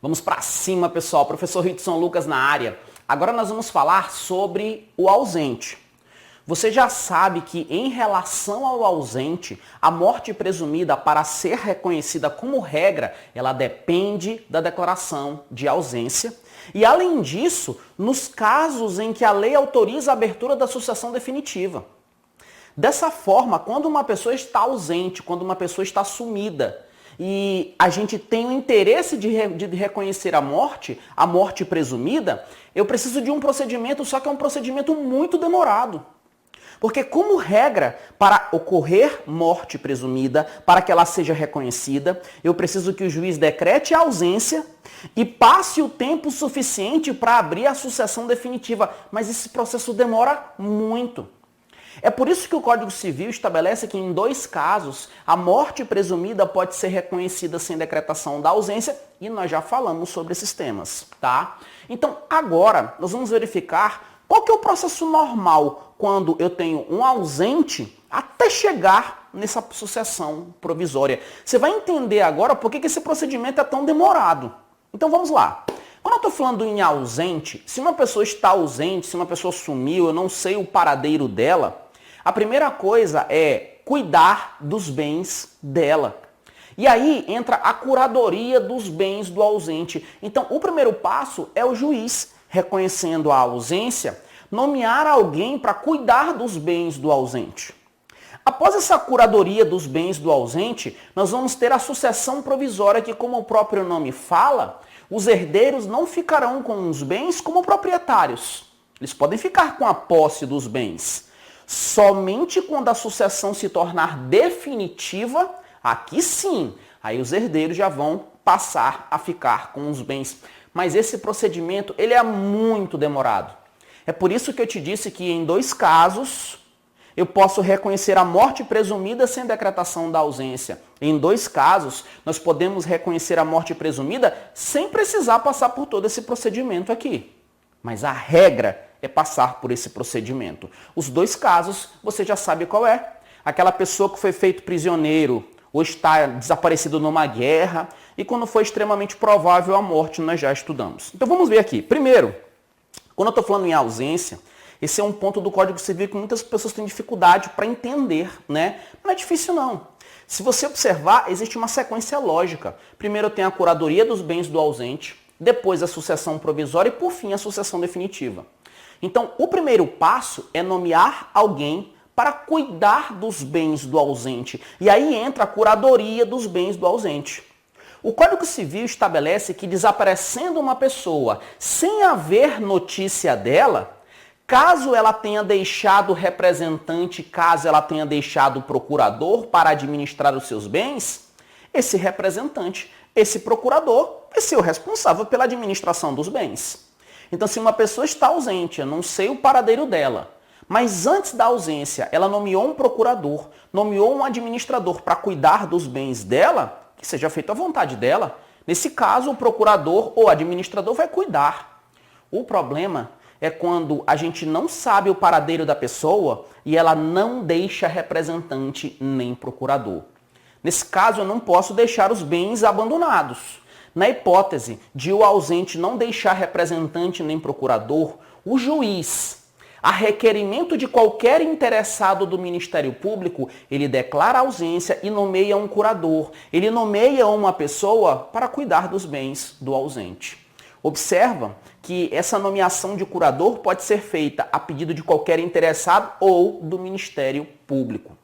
Vamos para cima, pessoal. Professor Ritson Lucas na área. Agora nós vamos falar sobre o ausente. Você já sabe que em relação ao ausente, a morte presumida para ser reconhecida como regra, ela depende da declaração de ausência. E além disso, nos casos em que a lei autoriza a abertura da sucessão definitiva. Dessa forma, quando uma pessoa está ausente, quando uma pessoa está sumida, e a gente tem o interesse de reconhecer a morte presumida, eu preciso de um procedimento, só que é um procedimento muito demorado. Porque, como regra, para ocorrer morte presumida, para que ela seja reconhecida, eu preciso que o juiz decrete a ausência e passe o tempo suficiente para abrir a sucessão definitiva. Mas esse processo demora muito. É por isso que o Código Civil estabelece que em 2 casos a morte presumida pode ser reconhecida sem decretação da ausência e nós já falamos sobre esses temas, tá? Então agora nós vamos verificar qual que é o processo normal quando eu tenho um ausente até chegar nessa sucessão provisória. Você vai entender agora por que esse procedimento é tão demorado. Então vamos lá. Quando eu estou falando em ausente, se uma pessoa está ausente, se uma pessoa sumiu, eu não sei o paradeiro dela, a primeira coisa é cuidar dos bens dela. E aí entra a curadoria dos bens do ausente. Então, o primeiro passo é o juiz, reconhecendo a ausência, nomear alguém para cuidar dos bens do ausente. Após essa curadoria dos bens do ausente, nós vamos ter a sucessão provisória que, como o próprio nome fala, os herdeiros não ficarão com os bens como proprietários. Eles podem ficar com a posse dos bens. Somente quando a sucessão se tornar definitiva, aqui sim, aí os herdeiros já vão passar a ficar com os bens. Mas esse procedimento, ele é muito demorado. É por isso que eu te disse que em 2 casos, eu posso reconhecer a morte presumida sem decretação da ausência. Em 2 casos, nós podemos reconhecer a morte presumida sem precisar passar por todo esse procedimento aqui. Mas a regra é passar por esse procedimento. Os 2 casos, você já sabe qual é. Aquela pessoa que foi feito prisioneiro ou está desaparecido numa guerra e quando foi extremamente provável a morte, nós já estudamos. Então vamos ver aqui. Primeiro, quando eu estou falando em ausência, esse é um ponto do Código Civil que muitas pessoas têm dificuldade para entender, né? Não é difícil não. Se você observar, existe uma sequência lógica. Primeiro eu tenho a curadoria dos bens do ausente, depois a sucessão provisória e por fim a sucessão definitiva. Então, o primeiro passo é nomear alguém para cuidar dos bens do ausente. E aí entra a curadoria dos bens do ausente. O Código Civil estabelece que desaparecendo uma pessoa sem haver notícia dela, caso ela tenha deixado representante, caso ela tenha deixado procurador para administrar os seus bens, esse representante, esse procurador, vai ser o responsável pela administração dos bens. Então, se uma pessoa está ausente, eu não sei o paradeiro dela, mas antes da ausência, ela nomeou um procurador, nomeou um administrador para cuidar dos bens dela, que seja feito à vontade dela. Nesse caso, o procurador ou administrador vai cuidar. O problema é quando a gente não sabe o paradeiro da pessoa e ela não deixa representante nem procurador. Nesse caso, eu não posso deixar os bens abandonados. Na hipótese de o ausente não deixar representante nem procurador, o juiz, a requerimento de qualquer interessado do Ministério Público, ele declara a ausência e nomeia um curador. Ele nomeia uma pessoa para cuidar dos bens do ausente. Observa que essa nomeação de curador pode ser feita a pedido de qualquer interessado ou do Ministério Público.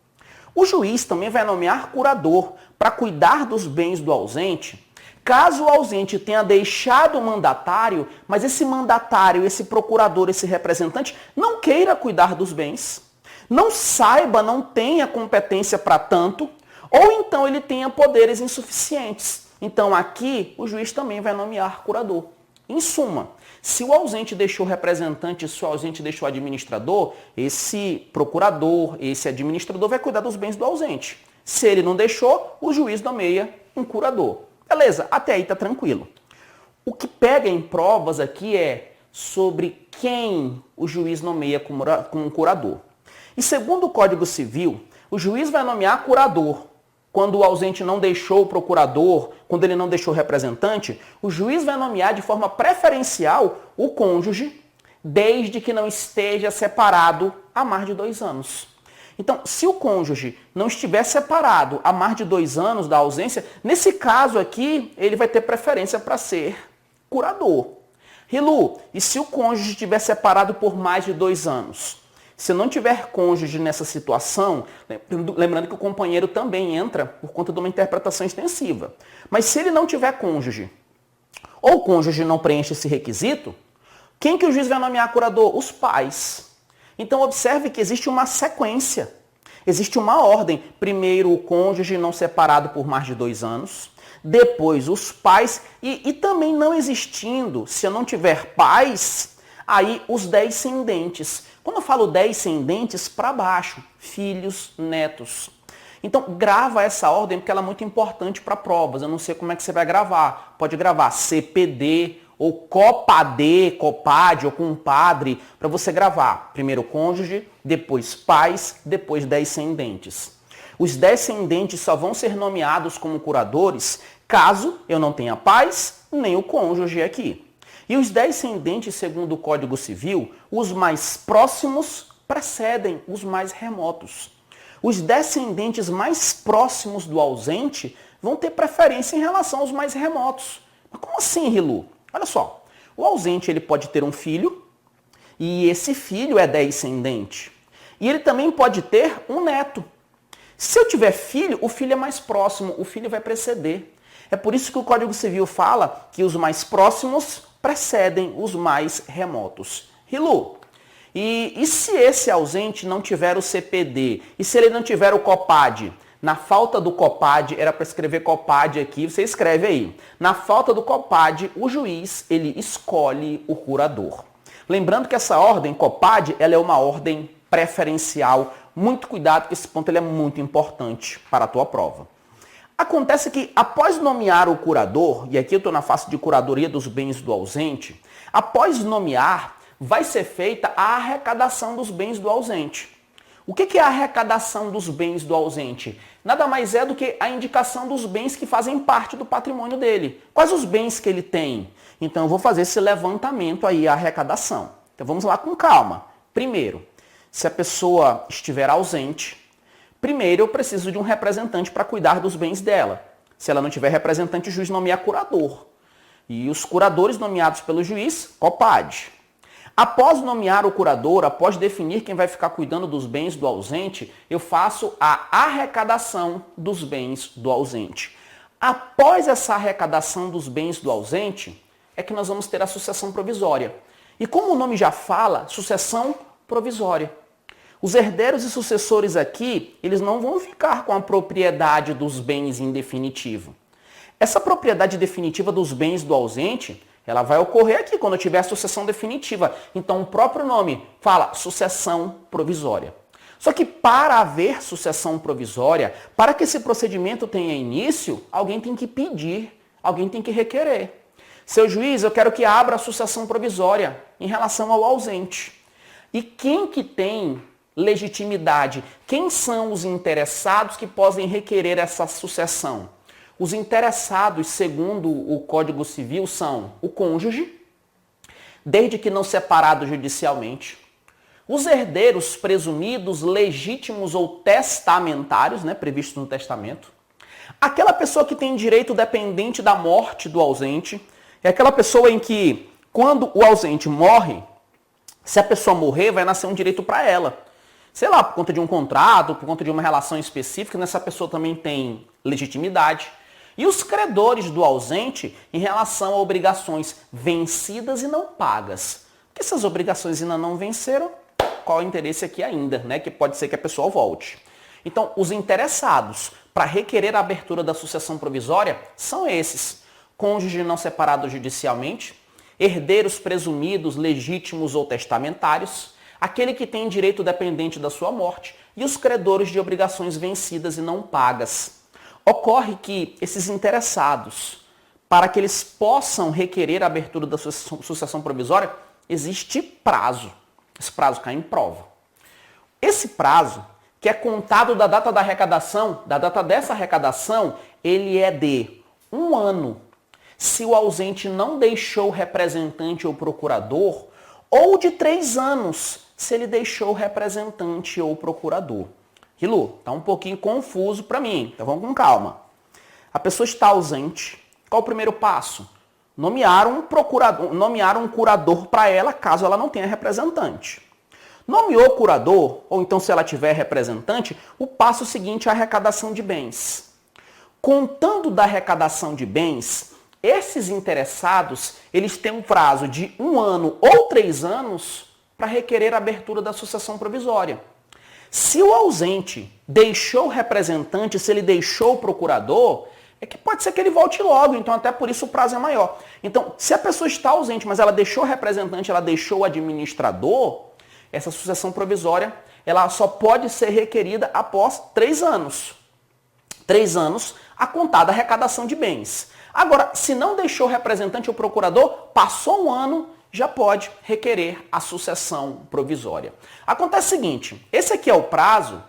O juiz também vai nomear curador para cuidar dos bens do ausente, caso o ausente tenha deixado o mandatário, mas esse mandatário, esse procurador, esse representante não queira cuidar dos bens, não saiba, não tenha competência para tanto, ou então ele tenha poderes insuficientes. Então aqui o juiz também vai nomear curador. Em suma, se o ausente deixou representante, se o ausente deixou administrador, esse procurador, esse administrador vai cuidar dos bens do ausente. Se ele não deixou, o juiz nomeia um curador. Beleza, até aí tá tranquilo. O que pega em provas aqui é sobre quem o juiz nomeia como curador. E segundo o Código Civil, o juiz vai nomear curador quando o ausente não deixou o procurador, quando ele não deixou o representante, o juiz vai nomear de forma preferencial o cônjuge, desde que não esteja separado há mais de 2 anos. Então, se o cônjuge não estiver separado há mais de 2 anos da ausência, nesse caso aqui, ele vai ter preferência para ser curador. Rilu, e se o cônjuge estiver separado por mais de 2 anos? Se não tiver cônjuge nessa situação, lembrando que o companheiro também entra por conta de uma interpretação extensiva. Mas se ele não tiver cônjuge, ou o cônjuge não preenche esse requisito, quem que o juiz vai nomear curador? Os pais. Então observe que existe uma sequência, existe uma ordem. Primeiro o cônjuge não separado por mais de 2 anos, depois os pais, e também não existindo, se eu não tiver pais, aí os descendentes. Quando eu falo descendentes, para baixo, filhos, netos. Então grava essa ordem porque ela é muito importante para provas. Eu não sei como é que você vai gravar. Pode gravar CPD, ou COPAD, COPAD, ou compadre, para você gravar. Primeiro cônjuge, depois pais, depois descendentes. Os descendentes só vão ser nomeados como curadores caso eu não tenha pais, nem o cônjuge aqui. E os descendentes, segundo o Código Civil, os mais próximos precedem os mais remotos. Os descendentes mais próximos do ausente vão ter preferência em relação aos mais remotos. Mas como assim, Rilu? Olha só, o ausente ele pode ter um filho e esse filho é descendente. E ele também pode ter um neto. Se eu tiver filho, o filho é mais próximo, o filho vai preceder. É por isso que o Código Civil fala que os mais próximos precedem os mais remotos. Rilu, e se esse ausente não tiver o CPD? E se ele não tiver o COPAD? Na falta do COPAD, era para escrever COPAD aqui, você escreve aí. Na falta do COPAD, o juiz, ele escolhe o curador. Lembrando que essa ordem, COPAD, ela é uma ordem preferencial. Muito cuidado, que esse ponto ele é muito importante para a tua prova. Acontece que, após nomear o curador, e aqui eu estou na face de curadoria dos bens do ausente, após nomear, vai ser feita a arrecadação dos bens do ausente. O que é a arrecadação dos bens do ausente? Nada mais é do que a indicação dos bens que fazem parte do patrimônio dele. Quais os bens que ele tem? Então eu vou fazer esse levantamento aí, a arrecadação. Então vamos lá com calma. Primeiro, se a pessoa estiver ausente, primeiro eu preciso de um representante para cuidar dos bens dela. Se ela não tiver representante, o juiz nomeia curador. E os curadores nomeados pelo juiz, COPAD. Após nomear o curador, após definir quem vai ficar cuidando dos bens do ausente, eu faço a arrecadação dos bens do ausente. Após essa arrecadação dos bens do ausente, é que nós vamos ter a sucessão provisória. E como o nome já fala, sucessão provisória. Os herdeiros e sucessores aqui, eles não vão ficar com a propriedade dos bens em definitivo. Essa propriedade definitiva dos bens do ausente, ela vai ocorrer aqui quando tiver a sucessão definitiva. Então o próprio nome fala sucessão provisória. Só que para haver sucessão provisória, para que esse procedimento tenha início, alguém tem que pedir, alguém tem que requerer. Seu juiz, eu quero que abra a sucessão provisória em relação ao ausente. E quem que tem legitimidade? Quem são os interessados que podem requerer essa sucessão? Os interessados, segundo o Código Civil, são o cônjuge, desde que não separado judicialmente, os herdeiros presumidos, legítimos ou testamentários, previsto no testamento, aquela pessoa que tem direito dependente da morte do ausente, é aquela pessoa em que, quando o ausente morre, se a pessoa morrer, vai nascer um direito para ela. Sei lá, por conta de um contrato, por conta de uma relação específica, essa pessoa também tem legitimidade. E os credores do ausente em relação a obrigações vencidas e não pagas. Porque essas obrigações ainda não venceram, qual é o interesse aqui ainda, que pode ser que a pessoa volte. Então, os interessados para requerer a abertura da sucessão provisória são esses: cônjuge não separado judicialmente, herdeiros presumidos, legítimos ou testamentários, aquele que tem direito dependente da sua morte e os credores de obrigações vencidas e não pagas. Ocorre que esses interessados, para que eles possam requerer a abertura da sucessão provisória, existe prazo. Esse prazo cai em prova. Esse prazo que é contado da data da arrecadação, da data dessa arrecadação, ele é de 1 ano, se o ausente não deixou representante ou procurador, ou de 3 anos, se ele deixou representante ou procurador. Rilu, tá um pouquinho confuso para mim, então vamos com calma. A pessoa está ausente, qual o primeiro passo? Nomear um procurador, nomear um curador para ela, caso ela não tenha representante. Nomeou curador, ou então se ela tiver representante, o passo seguinte é a arrecadação de bens. Contando da arrecadação de bens, esses interessados, eles têm um prazo de 1 ano ou 3 anos para requerer a abertura da sucessão provisória. Se o ausente deixou representante, se ele deixou o procurador, é que pode ser que ele volte logo, então até por isso o prazo é maior. Então, se a pessoa está ausente, mas ela deixou representante, ela deixou o administrador, essa sucessão provisória, ela só pode ser requerida após 3 anos. 3 anos a contar da arrecadação de bens. Agora, se não deixou representante ou procurador, passou 1 ano, já pode requerer a sucessão provisória. Acontece o seguinte, esse aqui é o prazo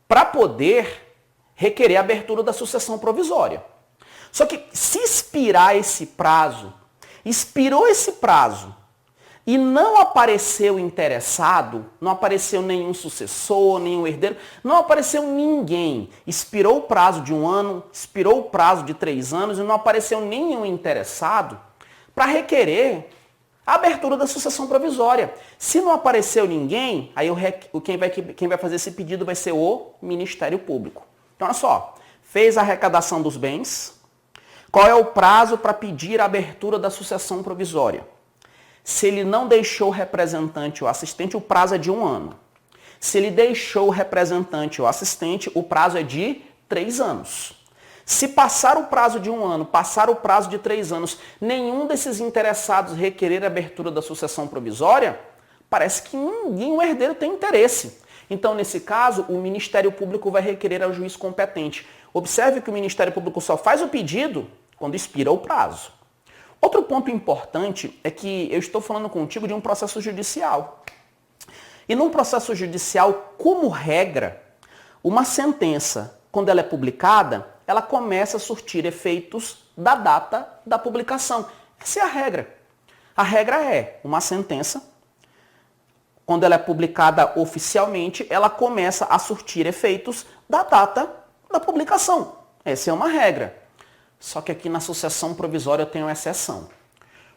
para poder requerer a abertura da sucessão provisória. Só que se expirar esse prazo, expirou esse prazo e não apareceu interessado, não apareceu nenhum sucessor, nenhum herdeiro, não apareceu ninguém, expirou o prazo de 1 ano, expirou o prazo de 3 anos e não apareceu nenhum interessado para requerer a abertura da sucessão provisória. Se não apareceu ninguém, aí quem vai fazer esse pedido vai ser o Ministério Público. Então, olha só, fez a arrecadação dos bens, qual é o prazo para pedir a abertura da sucessão provisória? Se ele não deixou o representante ou assistente, o prazo é de 1 ano. Se ele deixou o representante ou assistente, o prazo é de 3 anos. Se passar o prazo de 1 ano, passar o prazo de 3 anos, nenhum desses interessados requerer a abertura da sucessão provisória, parece que nenhum herdeiro tem interesse. Então, nesse caso, o Ministério Público vai requerer ao juiz competente. Observe que o Ministério Público só faz o pedido quando expira o prazo. Outro ponto importante é que eu estou falando contigo de um processo judicial. E num processo judicial, como regra, uma sentença, quando ela é publicada, ela começa a surtir efeitos da data da publicação. Essa é a regra. A regra é uma sentença, quando ela é publicada oficialmente, ela começa a surtir efeitos da data da publicação. Essa é uma regra. Só que aqui na sucessão provisória eu tenho uma exceção.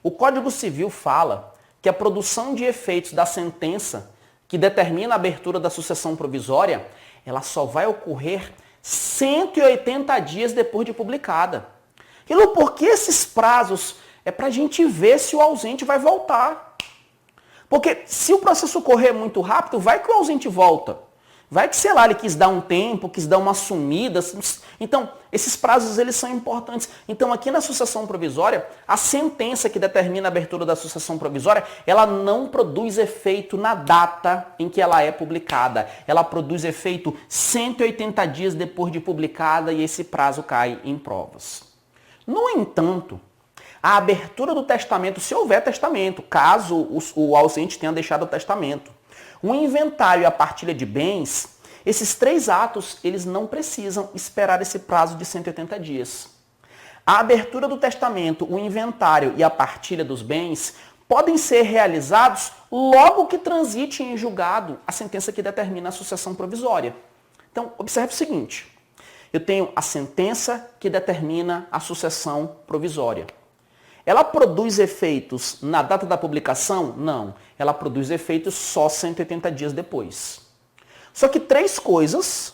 O Código Civil fala que a produção de efeitos da sentença que determina a abertura da sucessão provisória, ela só vai ocorrer 180 dias depois de publicada. E por que esses prazos? É para a gente ver se o ausente vai voltar. Porque se o processo correr muito rápido, vai que o ausente volta. Vai que, sei lá, ele quis dar um tempo, quis dar uma sumida. Então, esses prazos, eles são importantes. Então, aqui na sucessão provisória, a sentença que determina a abertura da sucessão provisória, ela não produz efeito na data em que ela é publicada. Ela produz efeito 180 dias depois de publicada e esse prazo cai em provas. No entanto, a abertura do testamento, se houver testamento, caso o ausente tenha deixado o testamento, o inventário e a partilha de bens, esses 3 atos, eles não precisam esperar esse prazo de 180 dias. A abertura do testamento, o inventário e a partilha dos bens podem ser realizados logo que transite em julgado a sentença que determina a sucessão provisória. Então, observe o seguinte, eu tenho a sentença que determina a sucessão provisória. Ela produz efeitos na data da publicação? Não. Ela produz efeitos só 180 dias depois. Só que 3 coisas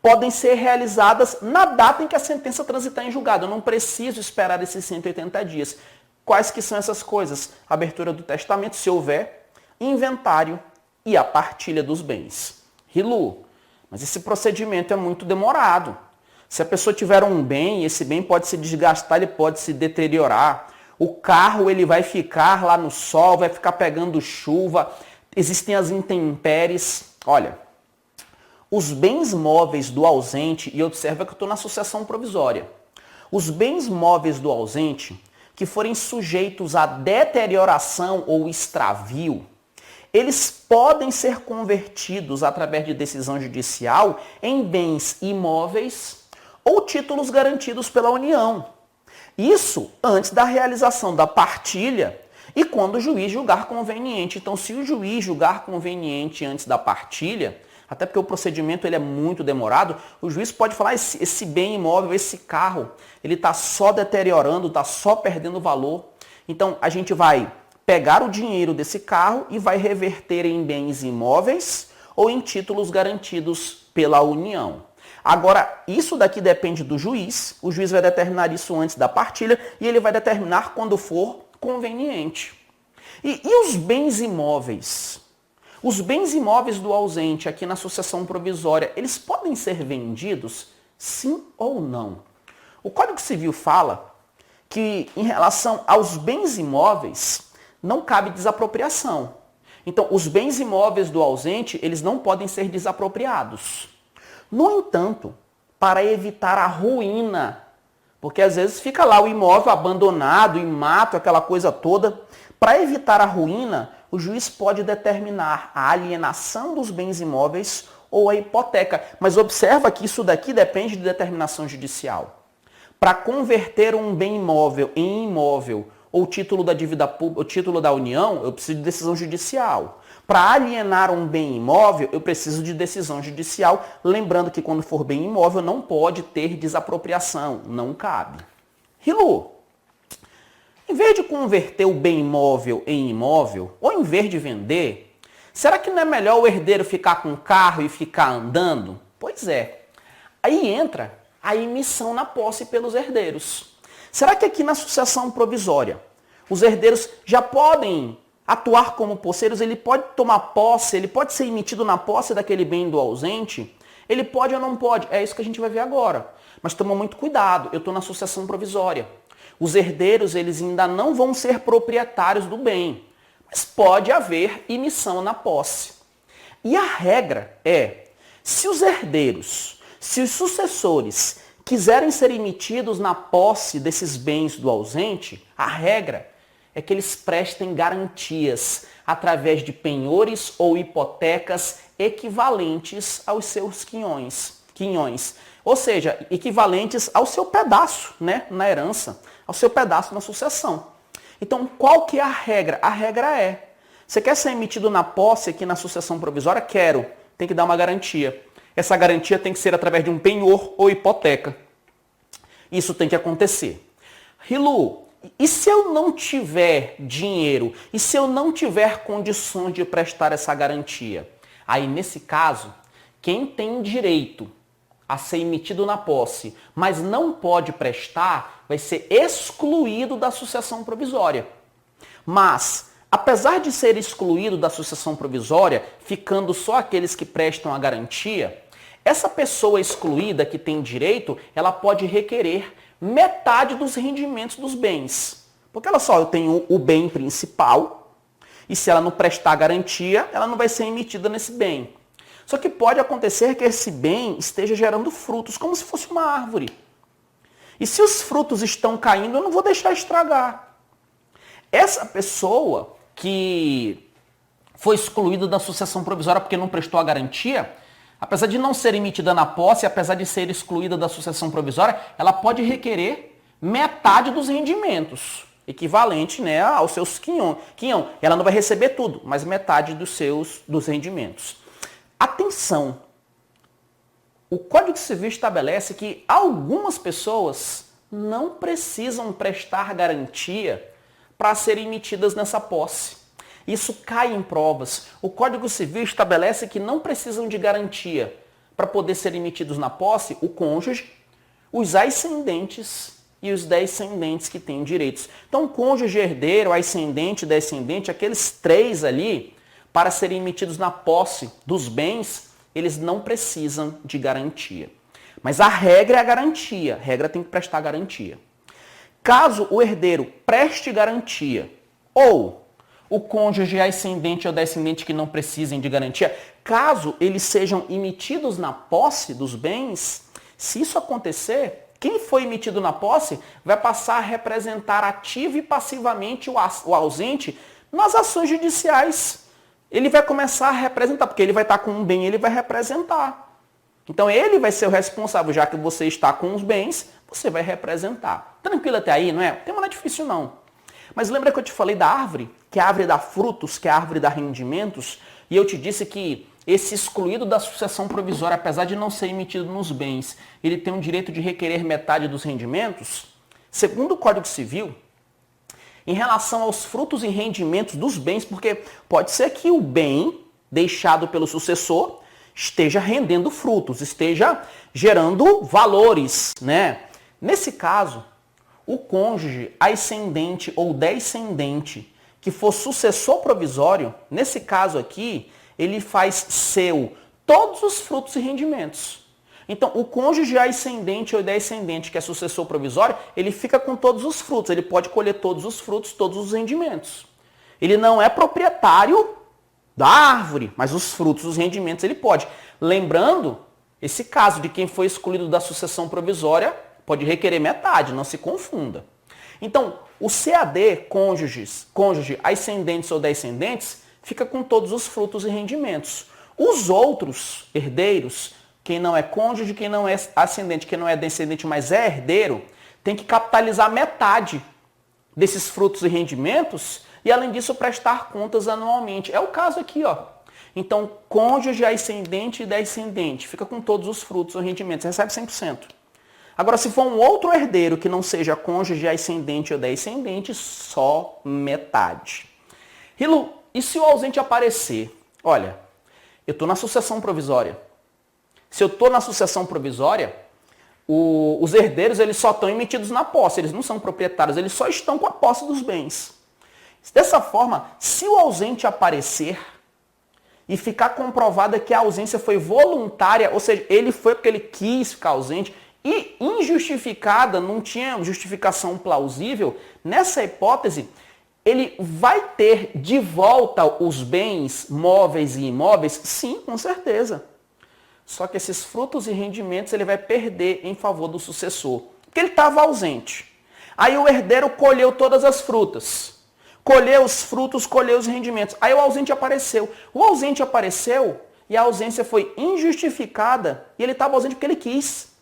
podem ser realizadas na data em que a sentença transitar em julgado. Eu não preciso esperar esses 180 dias. Quais que são essas coisas? Abertura do testamento, se houver, inventário e a partilha dos bens. Rilu, mas esse procedimento é muito demorado. Se a pessoa tiver um bem, esse bem pode se desgastar, ele pode se deteriorar. O carro ele vai ficar lá no sol, vai ficar pegando chuva, existem as intempéries. Olha, os bens móveis do ausente, e observa que eu estou na sucessão provisória, os bens móveis do ausente que forem sujeitos a deterioração ou extravio, eles podem ser convertidos através de decisão judicial em bens imóveis ou títulos garantidos pela União. Isso antes da realização da partilha e quando o juiz julgar conveniente. Então, se o juiz julgar conveniente antes da partilha, até porque o procedimento ele é muito demorado, o juiz pode falar, esse bem imóvel, esse carro, ele está só deteriorando, está só perdendo valor. Então, a gente vai pegar o dinheiro desse carro e vai reverter em bens imóveis ou em títulos garantidos pela União. Agora, isso daqui depende do juiz, o juiz vai determinar isso antes da partilha e ele vai determinar quando for conveniente. E os bens imóveis? Os bens imóveis do ausente aqui na sucessão provisória, eles podem ser vendidos? Sim ou não? O Código Civil fala que em relação aos bens imóveis, não cabe desapropriação. Então, os bens imóveis do ausente, eles não podem ser desapropriados. No entanto, para evitar a ruína, porque às vezes fica lá o imóvel abandonado, em mato, aquela coisa toda, para evitar a ruína, o juiz pode determinar a alienação dos bens imóveis ou a hipoteca. Mas observa que isso daqui depende de determinação judicial. Para converter um bem imóvel em imóvel ou título da dívida pública, ou título da União, eu preciso de decisão judicial. Para alienar um bem imóvel, eu preciso de decisão judicial. Lembrando que quando for bem imóvel, não pode ter desapropriação, não cabe. Rilu, em vez de converter o bem imóvel em imóvel, ou em vez de vender, será que não é melhor o herdeiro ficar com o carro e ficar andando? Pois é. Aí entra a emissão na posse pelos herdeiros. Será que aqui na sucessão provisória, os herdeiros já podem atuar como posseiros? Ele pode tomar posse, ele pode ser emitido na posse daquele bem do ausente? Ele pode ou não pode? É isso que a gente vai ver agora. Mas toma muito cuidado, eu estou na sucessão provisória. Os herdeiros, eles ainda não vão ser proprietários do bem, mas pode haver emissão na posse. E a regra é, se os herdeiros, se os sucessores quiserem ser emitidos na posse desses bens do ausente, a regra é que eles prestem garantias através de penhores ou hipotecas equivalentes aos seus quinhões. Ou seja, equivalentes ao seu pedaço, né, na herança, ao seu pedaço na sucessão. Então, qual que é a regra? A regra é, você quer ser emitido na posse aqui na sucessão provisória? Quero. Tem que dar uma garantia. Essa garantia tem que ser através de um penhor ou hipoteca. Isso tem que acontecer. Rilu, e se eu não tiver dinheiro? E se eu não tiver condições de prestar essa garantia? Aí, nesse caso, quem tem direito a ser emitido na posse, mas não pode prestar, vai ser excluído da sucessão provisória. Mas, apesar de ser excluído da sucessão provisória, ficando só aqueles que prestam a garantia, essa pessoa excluída que tem direito, ela pode requerer metade dos rendimentos dos bens. Porque olha só, eu tenho o bem principal, e se ela não prestar garantia, ela não vai ser emitida nesse bem. Só que pode acontecer que esse bem esteja gerando frutos, como se fosse uma árvore. E se os frutos estão caindo, eu não vou deixar estragar. Essa pessoa que foi excluída da sucessão provisória porque não prestou a garantia, apesar de não ser emitida na posse, apesar de ser excluída da sucessão provisória, ela pode requerer metade dos rendimentos, equivalente, né, aos seus quinhão. Ela não vai receber tudo, mas metade dos rendimentos. Atenção! O Código Civil estabelece que algumas pessoas não precisam prestar garantia para serem emitidas nessa posse. Isso cai em provas. O Código Civil estabelece que não precisam de garantia para poder ser emitidos na posse o cônjuge, os ascendentes e os descendentes que têm direitos. Então, cônjuge, herdeiro, ascendente, descendente, aqueles três ali, para serem emitidos na posse dos bens, eles não precisam de garantia. Mas a regra é a garantia. A regra tem que prestar garantia. Caso o herdeiro preste garantia, ou o cônjuge ascendente ou descendente que não precisem de garantia, caso eles sejam emitidos na posse dos bens, se isso acontecer, quem foi emitido na posse vai passar a representar ativa e passivamente o ausente nas ações judiciais ele vai começar a representar, porque ele vai estar com um bem, ele vai representar. Então ele vai ser o responsável, já que você está com os bens, você vai representar. Tranquilo até aí, não é? O tema não é difícil não. Mas lembra que eu te falei da árvore? Que a árvore dá frutos, que a árvore dá rendimentos? E eu te disse que esse excluído da sucessão provisória, apesar de não ser emitido nos bens, ele tem o direito de requerer metade dos rendimentos? Segundo o Código Civil, em relação aos frutos e rendimentos dos bens, porque pode ser que o bem deixado pelo sucessor esteja rendendo frutos, esteja gerando valores, né? Nesse caso, o cônjuge ascendente ou descendente que for sucessor provisório, nesse caso aqui, ele faz seu todos os frutos e rendimentos. Então, o cônjuge ascendente ou descendente, que é sucessor provisório, ele fica com todos os frutos. Ele pode colher todos os frutos, todos os rendimentos. Ele não é proprietário da árvore, mas os frutos, os rendimentos, ele pode. Lembrando, esse caso de quem foi excluído da sucessão provisória pode requerer metade, não se confunda. Então, o CAD, cônjuge ascendentes ou descendentes, fica com todos os frutos e rendimentos. Os outros herdeiros, quem não é cônjuge, quem não é ascendente, quem não é descendente, mas é herdeiro, tem que capitalizar metade desses frutos e rendimentos e, além disso, prestar contas anualmente. É o caso aqui, ó. Então, cônjuge, ascendente e descendente, fica com todos os frutos ou rendimentos, recebe 100%. Agora, se for um outro herdeiro que não seja cônjuge, ascendente ou descendente, só metade. Rilo, e se o ausente aparecer? Olha, eu estou na sucessão provisória. Se eu estou na sucessão provisória, os herdeiros eles só estão emitidos na posse, eles não são proprietários, eles só estão com a posse dos bens. Dessa forma, se o ausente aparecer e ficar comprovada que a ausência foi voluntária, ou seja, ele foi porque ele quis ficar ausente, e injustificada, não tinha justificação plausível, nessa hipótese, ele vai ter de volta os bens móveis e imóveis? Sim, com certeza. Só que esses frutos e rendimentos ele vai perder em favor do sucessor. Porque ele estava ausente. Aí o herdeiro colheu todas as frutas. Colheu os frutos, colheu os rendimentos. Aí o ausente apareceu. O ausente apareceu e a ausência foi injustificada e ele estava ausente porque ele quis.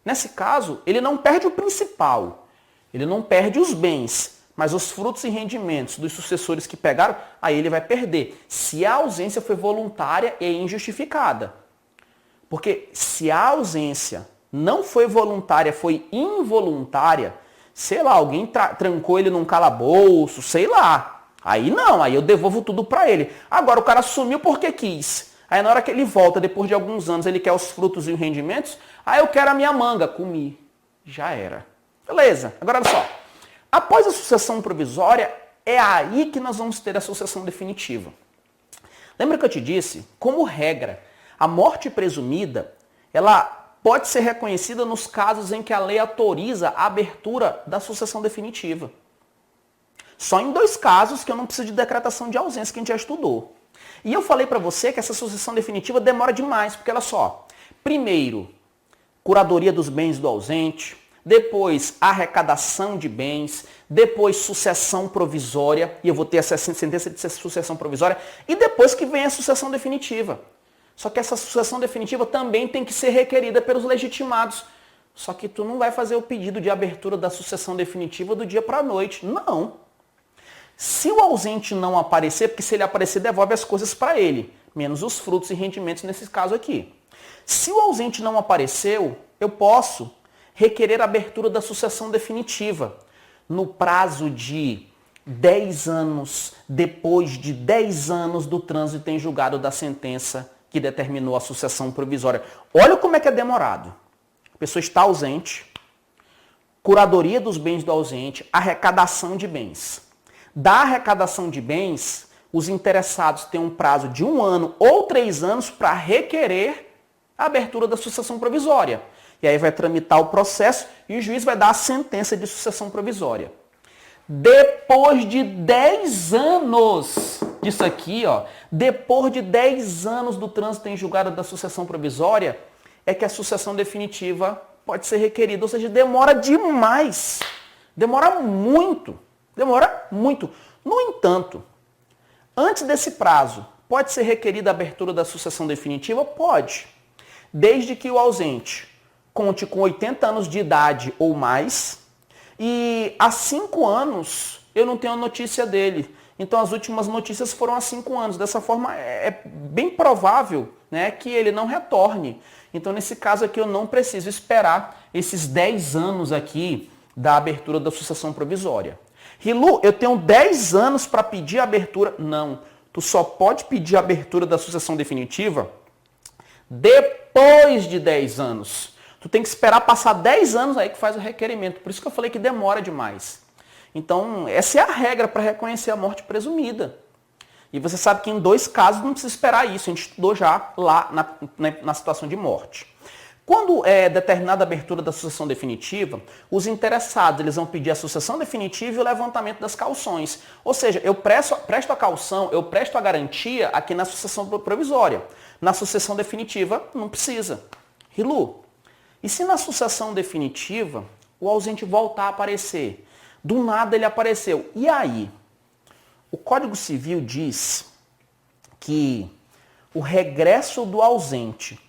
Nesse caso, ele não perde o principal. Ele não perde os bens. Mas os frutos e rendimentos dos sucessores que pegaram, aí ele vai perder. Se a ausência foi voluntária e injustificada. Porque se a ausência não foi voluntária, foi involuntária, sei lá, alguém trancou ele num calabouço, sei lá. Aí não, aí eu devolvo tudo para ele. Agora o cara sumiu porque quis. Aí na hora que ele volta, depois de alguns anos, ele quer os frutos e os rendimentos, aí eu quero a minha manga, comi. Já era. Beleza, agora olha só. Após a sucessão provisória, é aí que nós vamos ter a sucessão definitiva. Lembra que eu te disse, como regra, a morte presumida, ela pode ser reconhecida nos casos em que a lei autoriza a abertura da sucessão definitiva. Só em 2 casos que eu não preciso de decretação de ausência, que a gente já estudou. E eu falei para você que essa sucessão definitiva demora demais, porque olha só, primeiro, curadoria dos bens do ausente, depois arrecadação de bens, depois sucessão provisória, e eu vou ter essa sentença de sucessão provisória, e depois que vem a sucessão definitiva. Só que essa sucessão definitiva também tem que ser requerida pelos legitimados. Só que tu não vai fazer o pedido de abertura da sucessão definitiva do dia para a noite. Não. Se o ausente não aparecer, porque se ele aparecer, devolve as coisas para ele, menos os frutos e rendimentos nesse caso aqui. Se o ausente não apareceu, eu posso requerer a abertura da sucessão definitiva no prazo de 10 anos, depois de 10 anos do trânsito em julgado da sentença que determinou a sucessão provisória. Olha como é que é demorado. A pessoa está ausente, curadoria dos bens do ausente, arrecadação de bens. Da arrecadação de bens, os interessados têm um prazo de 1 ano ou 3 anos para requerer a abertura da sucessão provisória. E aí vai tramitar o processo e o juiz vai dar a sentença de sucessão provisória. Depois de 10 anos disso aqui, ó, depois de 10 anos do trânsito em julgado da sucessão provisória, é que a sucessão definitiva pode ser requerida. Ou seja, demora demais. Demora muito. Demora muito. No entanto, antes desse prazo, Pode ser requerida a abertura da sucessão definitiva? Pode. Desde que o ausente conte com 80 anos de idade ou mais e há 5 anos eu não tenho notícia dele. Então as últimas notícias foram há 5 anos. Dessa forma é bem provável, né, que ele não retorne. Então nesse caso aqui eu não preciso esperar esses 10 anos aqui da abertura da sucessão provisória. Rilu, eu tenho 10 anos para pedir a abertura. Não, tu só pode pedir a abertura da sucessão definitiva depois de 10 anos. Tu tem que esperar passar 10 anos aí que faz o requerimento. Por isso que eu falei que demora demais. Então, essa é a regra para reconhecer a morte presumida. E você sabe que em 2 casos não precisa esperar isso. A gente estudou já lá na situação de morte. Quando é determinada a abertura da sucessão definitiva, os interessados eles vão pedir a sucessão definitiva e o levantamento das cauções. Ou seja, eu presto a caução, eu presto a garantia aqui na sucessão provisória. Na sucessão definitiva, não precisa. Rilu, e se na sucessão definitiva o ausente voltar a aparecer? Do nada ele apareceu. E aí? O Código Civil diz que o regresso do ausente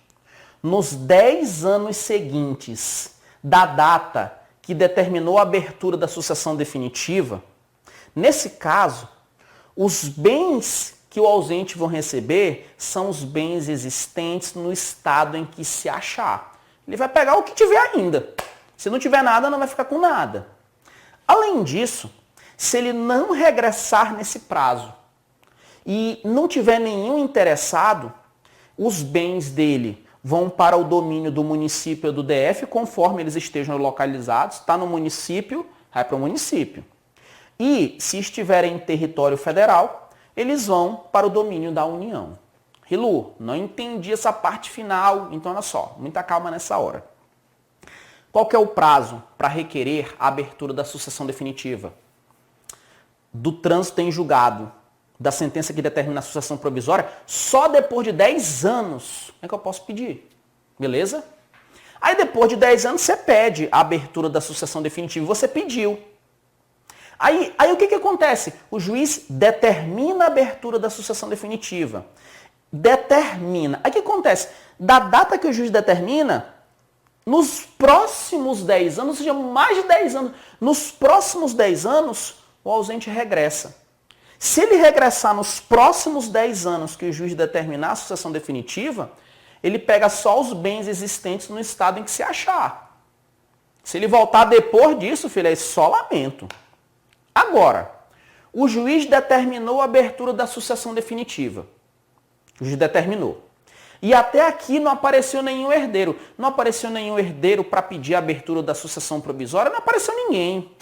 nos 10 anos seguintes da data que determinou a abertura da sucessão definitiva, nesse caso, os bens que o ausente vão receber são os bens existentes no estado em que se achar. Ele vai pegar o que tiver ainda. Se não tiver nada, não vai ficar com nada. Além disso, se ele não regressar nesse prazo e não tiver nenhum interessado, os bens dele vão para o domínio do município ou do DF, conforme eles estejam localizados. Está no município, vai para o município. E, se estiverem em território federal, eles vão para o domínio da União. Rilu, não entendi essa parte final, então olha só, muita calma nessa hora. Qual que é o prazo para requerer a abertura da sucessão definitiva? Do trânsito em julgado, da sentença que determina a sucessão provisória, só depois de 10 anos é que eu posso pedir. Beleza? Aí depois de 10 anos você pede a abertura da sucessão definitiva. Você pediu. Aí o que acontece? O juiz determina a abertura da sucessão definitiva. Determina. Aí o que acontece? Da data que o juiz determina, nos próximos 10 anos, ou seja, mais de 10 anos, nos próximos 10 anos, o ausente regressa. Se ele regressar nos próximos 10 anos que o juiz determinar a sucessão definitiva, ele pega só os bens existentes no estado em que se achar. Se ele voltar depois disso, filho, é só lamento. Agora, o juiz determinou a abertura da sucessão definitiva. O juiz determinou. E até aqui não apareceu nenhum herdeiro. Não apareceu nenhum herdeiro para pedir a abertura da sucessão provisória, não apareceu ninguém.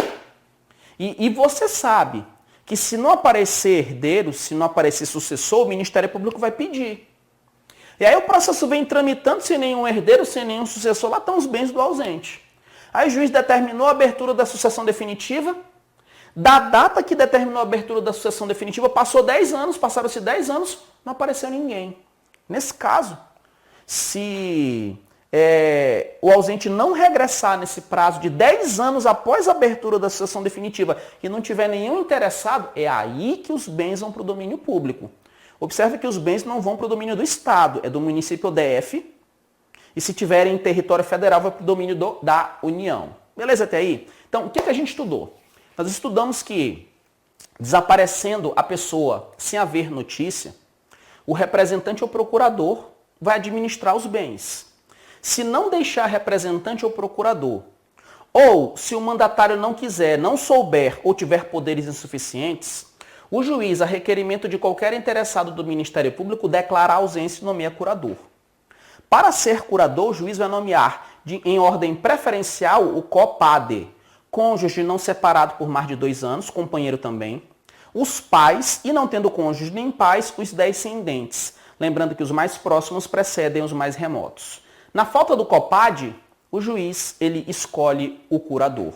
E você sabe que se não aparecer herdeiro, se não aparecer sucessor, o Ministério Público vai pedir. E aí o processo vem tramitando sem nenhum herdeiro, sem nenhum sucessor, lá estão os bens do ausente. Aí o juiz determinou a abertura da sucessão definitiva. Da data que determinou a abertura da sucessão definitiva, passou 10 anos, passaram-se 10 anos, não apareceu ninguém. Nesse caso, se o ausente não regressar nesse prazo de 10 anos após a abertura da sucessão definitiva e não tiver nenhum interessado, é aí que os bens vão para o domínio público. Observe que os bens não vão para o domínio do Estado, é do município DF, e se tiverem em território federal, vai para o domínio da União. Beleza até aí? Então, o que a gente estudou? Nós estudamos que, desaparecendo a pessoa sem haver notícia, o representante ou procurador vai administrar os bens. Se não deixar representante ou procurador, ou se o mandatário não quiser, não souber ou tiver poderes insuficientes, o juiz, a requerimento de qualquer interessado do Ministério Público, declara a ausência e nomeia curador. Para ser curador, o juiz vai nomear, em ordem preferencial, o co-padre, cônjuge não separado por mais de 2 anos, companheiro também, os pais, e não tendo cônjuge nem pais, os descendentes. Lembrando que os mais próximos precedem os mais remotos. Na falta do COPAD, o juiz ele escolhe o curador.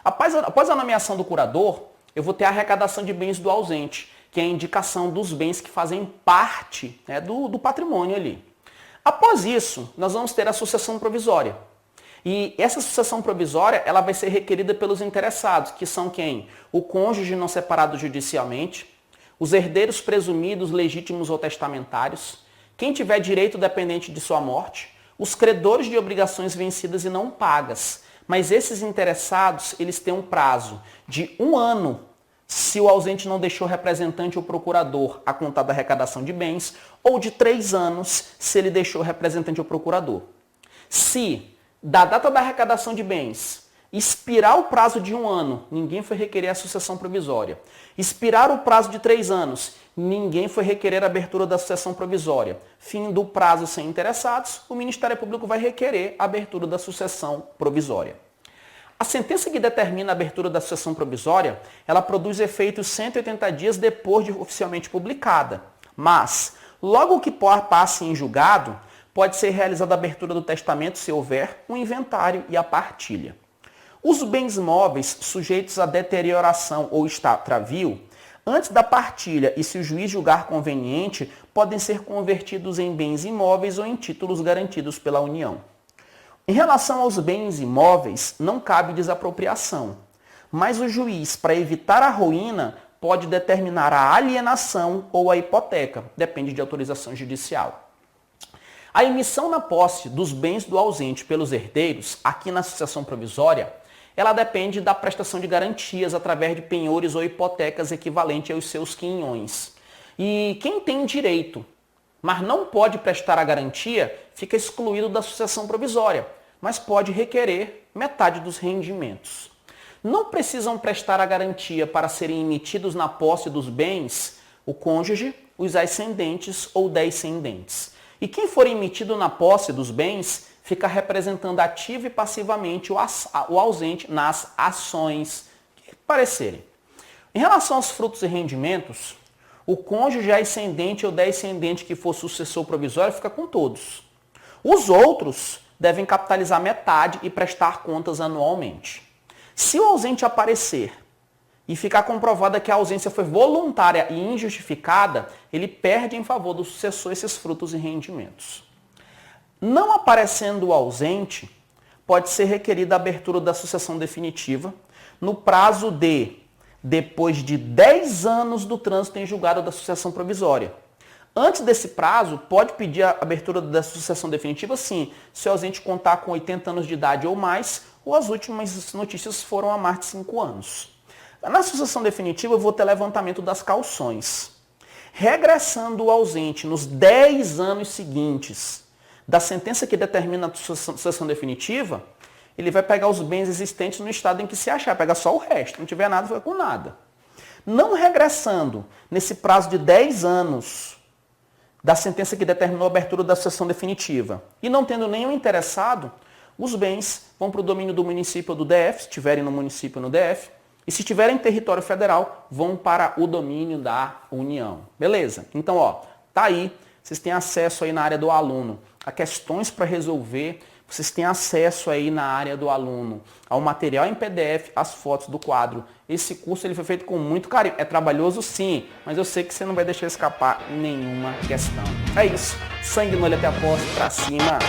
Após a nomeação do curador, eu vou ter a arrecadação de bens do ausente, que é a indicação dos bens que fazem parte, né, do patrimônio ali. Após isso, nós vamos ter a sucessão provisória. E essa sucessão provisória ela vai ser requerida pelos interessados, que são quem? O cônjuge não separado judicialmente, os herdeiros presumidos, legítimos ou testamentários, quem tiver direito dependente de sua morte, os credores de obrigações vencidas e não pagas. Mas esses interessados, eles têm um prazo de 1 ano se o ausente não deixou representante ou procurador a contar da arrecadação de bens, ou de 3 anos se ele deixou representante ou procurador. Se, da data da arrecadação de bens, expirar o prazo de 1 ano, ninguém foi requerer a sucessão provisória. Expirar o prazo de 3 anos, ninguém foi requerer a abertura da sucessão provisória. Fim do prazo sem interessados, o Ministério Público vai requerer a abertura da sucessão provisória. A sentença que determina a abertura da sucessão provisória, ela produz efeitos 180 dias depois de oficialmente publicada. Mas, logo que passe em julgado, pode ser realizada a abertura do testamento se houver um inventário e a partilha. Os bens móveis sujeitos à deterioração ou extravio, antes da partilha e se o juiz julgar conveniente, podem ser convertidos em bens imóveis ou em títulos garantidos pela União. Em relação aos bens imóveis, não cabe desapropriação, mas o juiz, para evitar a ruína, pode determinar a alienação ou a hipoteca, depende de autorização judicial. A emissão na posse dos bens do ausente pelos herdeiros, aqui na sucessão provisória, ela depende da prestação de garantias através de penhores ou hipotecas equivalente aos seus quinhões. E quem tem direito, mas não pode prestar a garantia, fica excluído da sucessão provisória, mas pode requerer metade dos rendimentos. Não precisam prestar a garantia para serem emitidos na posse dos bens o cônjuge, os ascendentes ou descendentes. E quem for emitido na posse dos bens fica representando ativo e passivamente o ausente nas ações que parecerem. Em relação aos frutos e rendimentos, o cônjuge ascendente ou descendente que for sucessor provisório fica com todos. Os outros devem capitalizar metade e prestar contas anualmente. Se o ausente aparecer e ficar comprovada que a ausência foi voluntária e injustificada, ele perde em favor do sucessor esses frutos e rendimentos. Não aparecendo o ausente, pode ser requerida a abertura da sucessão definitiva no prazo de depois de 10 anos do trânsito em julgado da sucessão provisória. Antes desse prazo, pode pedir a abertura da sucessão definitiva, sim, se o ausente contar com 80 anos de idade ou mais, ou as últimas notícias foram há mais de 5 anos. Na sucessão definitiva, eu vou ter levantamento das cauções. Regressando o ausente nos 10 anos seguintes da sentença que determina a sucessão definitiva, ele vai pegar os bens existentes no estado em que se achar, pega só o resto, não tiver nada, fica com nada. Não regressando nesse prazo de 10 anos da sentença que determinou a abertura da sucessão definitiva e não tendo nenhum interessado, os bens vão para o domínio do município ou do DF, se estiverem no município ou no DF, e se estiverem em território federal, vão para o domínio da União. Beleza? Então, tá aí, vocês têm acesso aí na área do aluno a questões para resolver, vocês têm acesso aí na área do aluno ao material em PDF, as fotos do quadro. Esse curso ele foi feito com muito carinho. É trabalhoso sim, mas eu sei que você não vai deixar escapar nenhuma questão. É isso. Sangue no olho até a posse, pra cima.